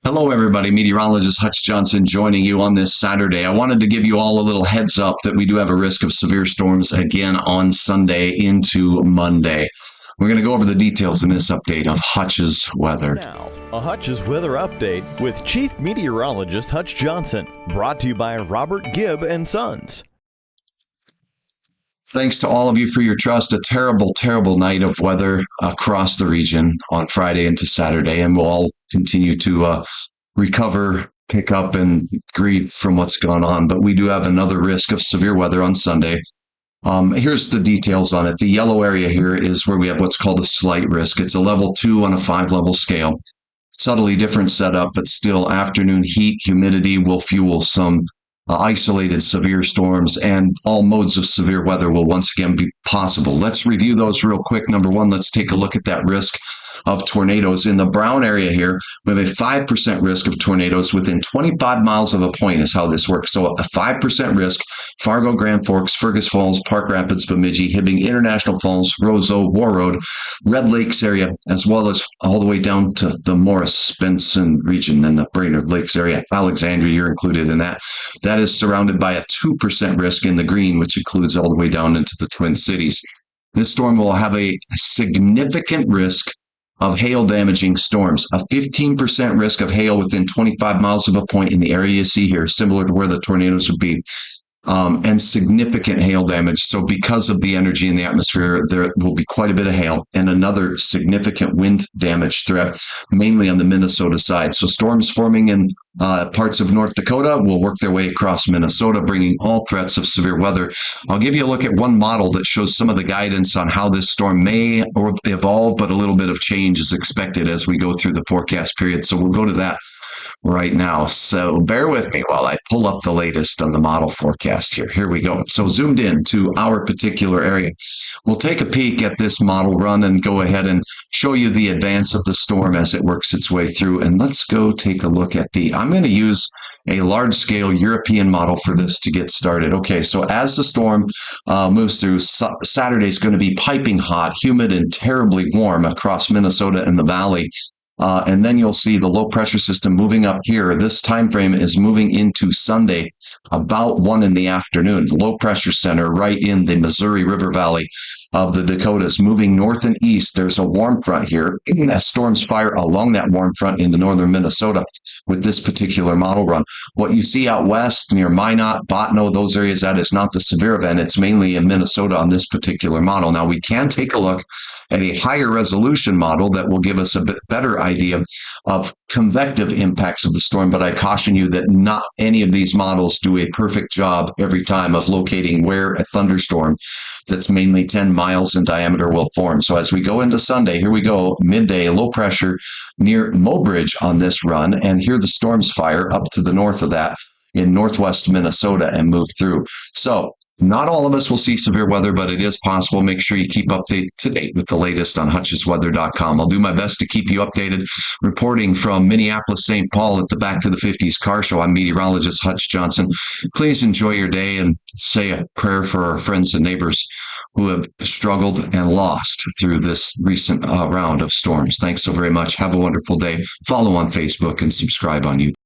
Hello, everybody. Meteorologist Hutch Johnson joining you on this Saturday. I wanted to give you all a little heads up that we do have a risk of severe storms again on Sunday into Monday. We're going to go over the details in this update of Hutch's weather. Now, a Hutch's weather update with Chief Meteorologist Hutch Johnson, brought to you by Robert Gibb and Sons. Thanks to all of you for your trust. A terrible, terrible night of weather across the region on Friday into Saturday, and we'll all continue to recover, pick up, and grieve from what's gone on. But we do have another risk of severe weather on Sunday. Here's the details on it. The yellow area here is where we have what's called a slight risk. It's a level 2 on a 5-level scale. Subtly different setup, but still afternoon heat, humidity will fuel some isolated severe storms, and all modes of severe weather will once again be possible. Let's review those real quick. Number one, let's take a look at that risk of tornadoes. In the brown area here, we have a 5% risk of tornadoes within 25 miles of a point is how this works. So a 5% risk, Fargo, Grand Forks, Fergus Falls, Park Rapids, Bemidji, Hibbing, International Falls, Roseau, War Road, Red Lakes area, as well as all the way down to the Morris, Benson region and the Brainerd Lakes area. Alexandria, you're included in that. That is surrounded by a 2% risk in the green, which includes all the way down into the Twin Cities. This storm will have a significant risk of hail damaging storms, a 15% risk of hail within 25 miles of a point in the area you see here, similar to where the tornadoes would be, and significant hail damage. So because of the energy in the atmosphere, there will be quite a bit of hail and another significant wind damage threat, mainly on the Minnesota side. So storms forming in parts of North Dakota will work their way across Minnesota, bringing all threats of severe weather. I'll give you a look at one model that shows some of the guidance on how this storm may evolve, but a little bit of change is expected as we go through the forecast period. So we'll go to that right now. So bear with me while I pull up the latest on the model forecast here. Here we go. So zoomed in to our particular area. We'll take a peek at this model run and go ahead and show you the advance of the storm as it works its way through. And let's go take a look at I'm going to use a large-scale European model for this to get started. Okay, so as the storm moves through, Saturday is going to be piping hot, humid, and terribly warm across Minnesota and the valley. And then you'll see the low pressure system moving up here. This time frame is moving into Sunday about 1 in the afternoon. Low pressure center right in the Missouri River Valley of the Dakotas, moving north and east. There's a warm front here as storms fire along that warm front into northern Minnesota with this particular model run. What you see out west near Minot, Botno, those areas, that is not the severe event. It's mainly in Minnesota on this particular model. Now we can take a look at a higher resolution model that will give us a bit better idea of convective impacts of the storm, but I caution you that not any of these models do a perfect job every time of locating where a thunderstorm that's mainly 10 miles in diameter will form. So as we go into Sunday, here we go, midday, low pressure near Mobridge on this run, and here the storms fire up to the north of that in northwest Minnesota and move through. So not all of us will see severe weather, but it is possible. Make sure you keep up to date with the latest on hutchesweather.com. I'll do my best to keep you updated. Reporting from Minneapolis, St. Paul at the Back to the 50s car show, I'm meteorologist Hutch Johnson. Please enjoy your day and say a prayer for our friends and neighbors who have struggled and lost through this recent round of storms. Thanks so very much. Have a wonderful day. Follow on Facebook and subscribe on YouTube.